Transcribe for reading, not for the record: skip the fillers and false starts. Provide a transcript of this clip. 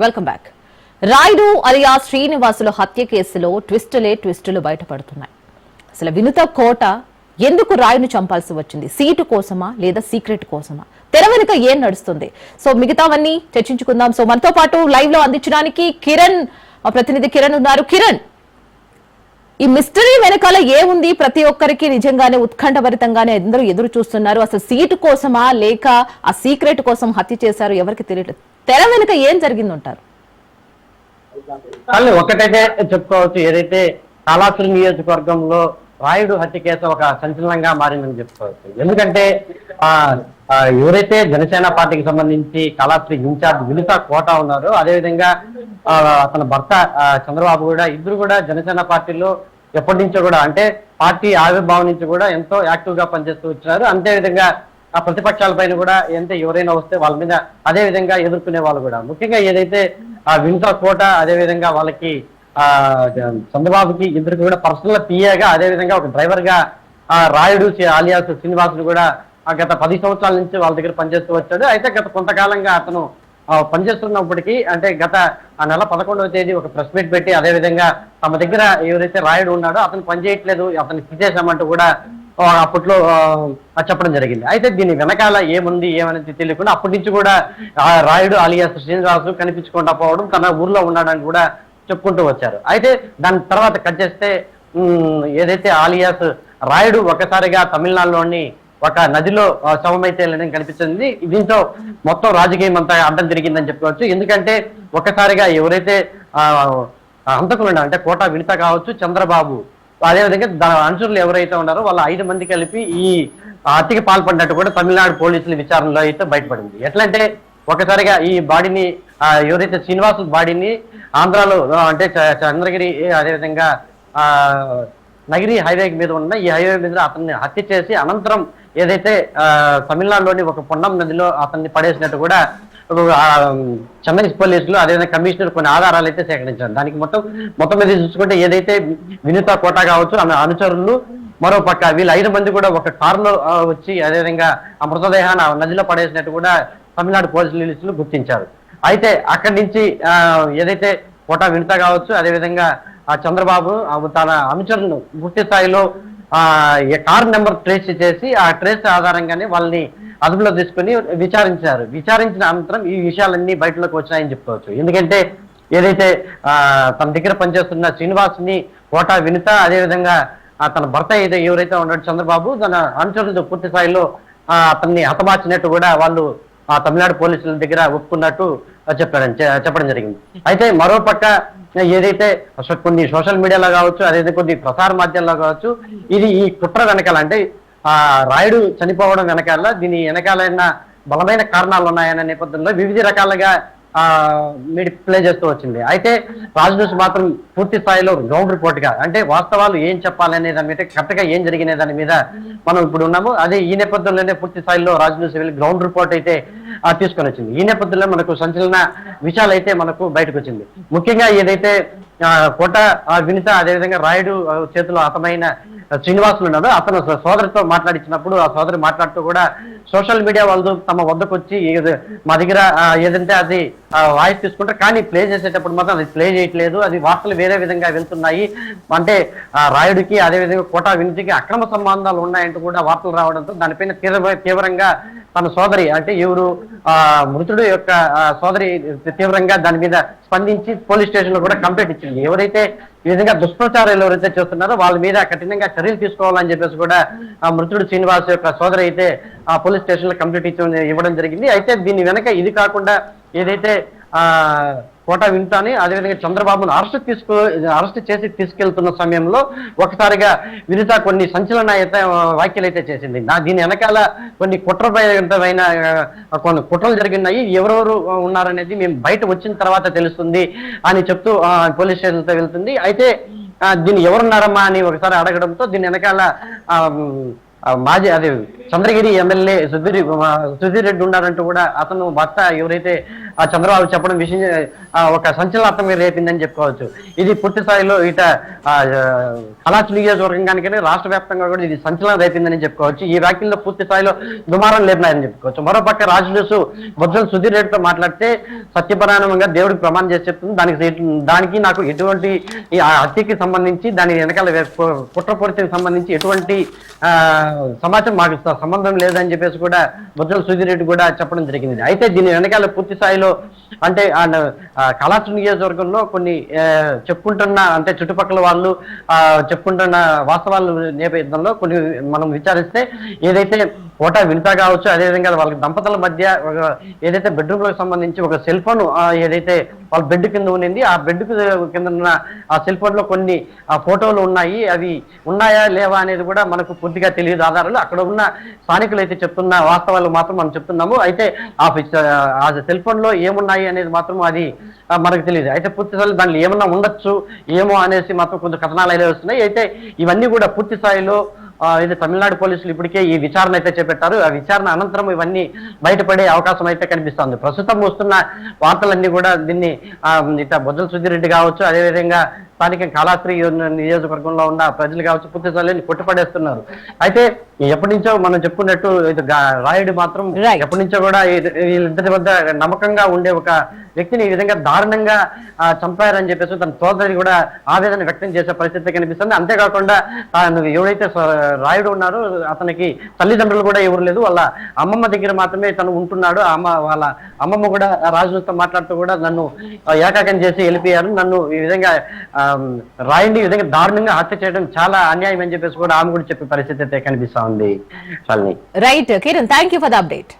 Welcome back. Rayudu alias శ్రీనివాసుల హత్య కేసులో ట్విస్టులు బయటపడుతున్నాయి. అసలు వినుత కోట ఎందుకు రాయుని చంపాల్సి వచ్చింది? సీటు కోసమా లేదా సీక్రెట్ కోసమా? తెర వెనుక ఏం నడుస్తుంది? సో మిగతావన్నీ చర్చించుకుందాం. సో మనతో పాటు లైవ్ లో అందించడానికి కిరణ్, ప్రతినిధి కిరణ్ ఉన్నారు. కిరణ్, ఈ మిస్టరీ వెనకాల ఏముంది? ప్రతి ఒక్కరికి నిజంగానే ఉత్కంఠభరితంగానే అందరూ ఎదురు చూస్తున్నారు. అసలు సీటు కోసమా లేక ఆ సీక్రెట్ కోసం హత్య చేశారు? ఎవరికి తెలియట్లేదు. తెర వెనుక ఏం జరిగిందంటారు? ఒకటైతే చెప్పుకోవచ్చు, ఏదైతే కాళాశ్రీ నియోజకవర్గంలో రాయుడు హత్య కేసు ఒక సంచలనంగా మారిందని చెప్పుకోవచ్చు. ఎందుకంటే ఎవరైతే జనసేన పార్టీకి సంబంధించి కాళాశ్రీ ఇన్ఛార్జ్ వినుత కోట ఉన్నారో, అదేవిధంగా అతని భర్త చంద్రబాబు కూడా, ఇద్దరు కూడా జనసేన పార్టీలో ఎప్పటి నుంచో కూడా, అంటే పార్టీ ఆవిర్భావం నుంచి కూడా ఎంతో యాక్టివ్ గా పనిచేస్తూ వచ్చినారు. అంతేవిధంగా ఆ ప్రతిపక్షాల పైన కూడా ఎవరైనా వస్తే వాళ్ళ మీద అదే విధంగా ఎదుర్కొనే వాళ్ళు కూడా. ముఖ్యంగా ఏదైతే ఆ వినుత కోట, అదేవిధంగా వాళ్ళకి చంద్రబాబుకి ఇద్దరికి కూడా పర్సనల్ పిఏగా, అదేవిధంగా ఒక డ్రైవర్ గా రాయుడు అలియాస్ శ్రీనివాసులు కూడా గత 10 సంవత్సరాల నుంచి వాళ్ళ దగ్గర పనిచేస్తూ వచ్చాడు. అయితే గత కొంతకాలంగా అతను పనిచేస్తున్నప్పటికీ, అంటే గత నెల 11వ తేదీ ఒక ప్రెస్ మీట్ పెట్టి, అదేవిధంగా తమ దగ్గర ఎవరైతే రాయుడు ఉన్నాడో అతను పనిచేయట్లేదు, అతను తీసేసామంటూ కూడా అప్పట్లో చెప్పడం జరిగింది. అయితే దీని వెనకాల ఏముంది ఏమనేది తెలియకుండా అప్పటి నుంచి కూడా రాయుడు అలియాస్ శ్రీనివాసు కనిపించకుండా పోవడం, తన ఊర్లో ఉన్నాడని కూడా చెప్పుకుంటూ వచ్చారు. అయితే దాని తర్వాత కట్ చేస్తే ఏదైతే అలియాస్ రాయుడు ఒకసారిగా తమిళనాడులోని ఒక నదిలో శవమైతే కనిపించింది. దీంతో మొత్తం రాజకీయం అంతా అడ్డం తిరిగిందని చెప్పుకోవచ్చు. ఎందుకంటే ఒకసారిగా ఎవరైతే హంతకులు అంటే కోట వినుత కావచ్చు, చంద్రబాబు, అదేవిధంగా అనుచరులు ఎవరైతే ఉన్నారో వాళ్ళ 5 మంది కలిపి ఈ హత్యకి పాల్పడినట్టు కూడా తమిళనాడు పోలీసుల విచారణలో అయితే బయటపడింది. ఎట్లంటే ఒకసారిగా ఈ బాడీని, ఎవరైతే శ్రీనివాసు బాడీని ఆంధ్రాలో అంటే చంద్రగిరి, అదేవిధంగా నగిరి హైవే మీద ఉన్న ఈ హైవే మీద అతన్ని హత్య చేసి అనంతరం ఏదైతే తమిళనాడులోని ఒక పొన్నం నదిలో అతన్ని పడేసినట్టు కూడా చెన్నై పోలీసులు, అదేవిధంగా కమిషనర్ కొన్ని ఆధారాలు అయితే సేకరించారు. దానికి మొత్తం మీద చూసుకుంటే ఏదైతే వినుత కోట కావచ్చు, ఆమె అనుచరులు, మరో పక్క వీళ్ళు 5 మంది కూడా ఒక కారులో వచ్చి అదేవిధంగా ఆ మృతదేహాన్ని నదిలో పడేసినట్టు కూడా తమిళనాడు పోలీసులు గుర్తించారు. అయితే అక్కడి నుంచి ఏదైతే కోట వినుత కావచ్చు, అదేవిధంగా ఆ చంద్రబాబు తన అనుచరులను పూర్తి స్థాయిలో కార్ నెంబర్ ట్రేస్ చేసి ఆ ట్రేస్ ఆధారంగానే వాళ్ళని అదుపులో తీసుకుని విచారించారు. విచారించిన అనంతరం ఈ విషయాలన్నీ బయటలోకి వచ్చాయని చెప్పుకోవచ్చు. ఎందుకంటే ఏదైతే తన దగ్గర పనిచేస్తున్న శ్రీనివాసుని కోట వినుత, అదేవిధంగా తన భర్త ఎవరైతే ఉన్నాడు చంద్రబాబు, తన అనుచరులతో పూర్తి స్థాయిలో అతన్ని హతమార్చినట్టు కూడా వాళ్ళు తమిళనాడు పోలీసుల దగ్గర ఒప్పుకున్నట్టు చెప్పడం జరిగింది. అయితే మరోపక్క ఏదైతే కొన్ని సోషల్ మీడియాలో కావచ్చు, అదేవిధంగా కొన్ని ప్రసార మాధ్యమాల్లో కావచ్చు, ఈ కుట్ర వెనకాల, అంటే రాయుడు చనిపోవడం వెనకాల దీని వెనకాలైన బలమైన కారణాలు ఉన్నాయన్న నేపథ్యంలో వివిధ రకాలుగా ప్లే చేస్తూ వచ్చింది. అయితే రాజ్ న్యూస్ మాత్రం పూర్తి స్థాయిలో గ్రౌండ్ రిపోర్ట్ గా, అంటే వాస్తవాలు ఏం చెప్పాలనే దాని మీద, కరెక్ట్ గా ఏం జరిగిన దాని మీద మనం ఇప్పుడు ఉన్నాము. అదే ఈ నేపథ్యంలోనే పూర్తి స్థాయిలో రాజ్ న్యూస్ వెళ్ళి గ్రౌండ్ రిపోర్ట్ అయితే తీసుకొని వచ్చింది. ఈ నేపథ్యంలో మనకు సంచలన విషయాలు అయితే మనకు బయటకు వచ్చింది. ముఖ్యంగా ఏదైతే కోట వినుత, అదేవిధంగా రాయుడు చేతిలో హతమైన శ్రీనివాసులు ఉన్నాడో, అతను సోదరితో మాట్లాడించినప్పుడు ఆ సోదరి మాట్లాడుతూ కూడా సోషల్ మీడియా వాళ్ళు తమ వద్దకు వచ్చి మా దగ్గర ఏదంటే అది వాయిస్ తీసుకుంటారు, కానీ ప్లే చేసేటప్పుడు మాత్రం అది ప్లే చేయట్లేదు, అది వార్తలు వేరే విధంగా వెళ్తున్నాయి, అంటే రాయుడికి అదేవిధంగా కోట వినుతకి అక్రమ సంబంధాలు ఉన్నాయంటూ కూడా వార్తలు రావడంతో దానిపైన తీవ్రంగా తన సోదరి, అంటే ఎవరు మృతుడు యొక్క సోదరి తీవ్రంగా దాని మీద స్పందించి పోలీస్ స్టేషన్ లో కూడా కంప్లైంట్ ఇచ్చింది. ఎవరైతే ఈ విధంగా దుష్ప్రచారాలు ఎవరైతే చేస్తున్నారో వాళ్ళ మీద కఠినంగా చర్యలు తీసుకోవాలని చెప్పేసి కూడా ఆ మృతుడు శ్రీనివాస్ యొక్క సోదరి అయితే ఆ పోలీస్ స్టేషన్ లో కంప్లైంట్ ఇవ్వడం జరిగింది. అయితే దీని వెనక ఇది కాకుండా ఏదైతే కోట వినుతని, అదేవిధంగా చంద్రబాబును అరెస్ట్ చేసి తీసుకెళ్తున్న సమయంలో ఒకసారిగా వినుత కొన్ని సంచలన వ్యాఖ్యలు అయితే చేసింది. దీని వెనకాల కొన్ని కొన్ని కుట్రలు జరిగినాయి, ఎవరెవరు ఉన్నారనేది మేము బయట వచ్చిన తర్వాత తెలుస్తుంది అని చెప్తూ పోలీస్ స్టేషన్తో వెళ్తుంది. అయితే దీన్ని ఎవరున్నారమ్మా అని ఒకసారి అడగడంతో దీని వెనకాల మాజీ అది చంద్రగిరి ఎమ్మెల్యే సుధీర్ రెడ్డి ఉన్నారంటూ కూడా అతను భర్త ఎవరైతే ఆ చంద్రబాబు చెప్పడం విషయం ఒక సంచలనాత్మకంగా రేపిందని చెప్పుకోవచ్చు. ఇది పూర్తి స్థాయిలో ఇట కళాశాల నియోజకవర్గానికి రాష్ట్ర వ్యాప్తంగా కూడా ఇది సంచలనం రేపిందని చెప్పుకోవచ్చు. ఈ వ్యాఖ్యల్లో పూర్తి స్థాయిలో దుమారం లేపినాయని చెప్పుకోవచ్చు. మరోపక్క రాజులు బొజ్జల సుధీర్ రెడ్డితో మాట్లాడితే సత్యపరాయణంగా దేవుడికి ప్రమాణం చేసి చెప్తుంది. దానికి నాకు ఎటువంటి ఈ హత్యకి సంబంధించి దాని వెనకాల కుట్రపూరితకి సంబంధించి ఎటువంటి సమాచారం మాకు సంబంధం లేదని చెప్పేసి కూడా బొజ్జల సుధీర్ రెడ్డి కూడా చెప్పడం జరిగింది. అయితే దీని వెనకాల పూర్తి స్థాయిలో అంటే కళాశాల నియోజకవర్గంలో కొన్ని చెప్పుకుంటున్న అంటే చుట్టుపక్కల వాళ్ళు చెప్పుకుంటున్న వాస్తవాల నేపథ్యంలో కొన్ని మనం విచారిస్తే ఏదైతే కోటా వినిత కావచ్చు, అదేవిధంగా వాళ్ళ దంపతుల మధ్య ఏదైతే బెడ్రూమ్ లకు సంబంధించి ఒక సెల్ ఫోన్ ఏదైతే వాళ్ళ బెడ్ కింద ఉన్నింది, ఆ బెడ్ కింద ఉన్న ఆ సెల్ ఫోన్ లో కొన్ని ఫోటోలు ఉన్నాయి. అవి ఉన్నాయా లేవా అనేది కూడా మనకు పూర్తిగా తెలియదు ఆధారాలు. అక్కడ ఉన్న స్థానికులు అయితే చెప్తున్న వాస్తవాలు మాత్రం మనం చెప్తున్నాము. అయితే ఆ సెల్ ఫోన్ లో ఏమున్నాయి అనేది మాత్రం అది మనకు తెలియదు. అయితే పూర్తి స్థాయిలో దాంట్లో ఏమన్నా ఉండొచ్చు ఏమో అనేసి మాత్రం కొంచెం కథనాలు అయితే వస్తున్నాయి. అయితే ఇవన్నీ కూడా పూర్తి స్థాయిలో ఇది తమిళనాడు పోలీసులు ఇప్పటికే ఈ విచారణ అయితే చేపట్టారు. ఆ విచారణ అనంతరం ఇవన్నీ బయటపడే అవకాశం అయితే కనిపిస్తుంది. ప్రస్తుతం వస్తున్న వార్తలన్నీ కూడా దీన్ని ఇట్లా బొజ్జల సుధీర్ రెడ్డి కావచ్చు, అదేవిధంగా స్థానిక కాళాస్త్రి నియోజకవర్గంలో ఉన్న ప్రజలు కావచ్చు పూర్తి స్థాయిలో కొట్టుపడేస్తున్నారు. అయితే ఎప్పటి నుంచో మనం చెప్పుకున్నట్టు ఇది రాయుడు మాత్రం ఎప్పటి నుంచో కూడా వీళ్ళిద్దరి వద్ద నమ్మకంగా ఉండే ఒక వ్యక్తిని ఈ విధంగా దారుణంగా చంపారని చెప్పేసి తన సోదరి కూడా ఆవేదన వ్యక్తం చేసే పరిస్థితి కనిపిస్తుంది. అంతేకాకుండా ఎవరైతే రాయుడు ఉన్నారో అతనికి తల్లిదండ్రులు కూడా ఎవరు లేదు, వాళ్ళ అమ్మమ్మ దగ్గర మాత్రమే తను ఉంటున్నాడు. వాళ్ళ అమ్మమ్మ కూడా రాజుతో మాట్లాడుతూ కూడా నన్ను ఏకాకం చేసి వెళ్ళిపోయారు, నన్ను ఈ విధంగా రాయుడిని ఈ విధంగా దారుణంగా హత్య చేయడం చాలా అన్యాయం అని చెప్పేసి కూడా ఆమె కూడా చెప్పే పరిస్థితి అయితే కనిపిస్తా ఉంది. Right Kiran, thank you for the update.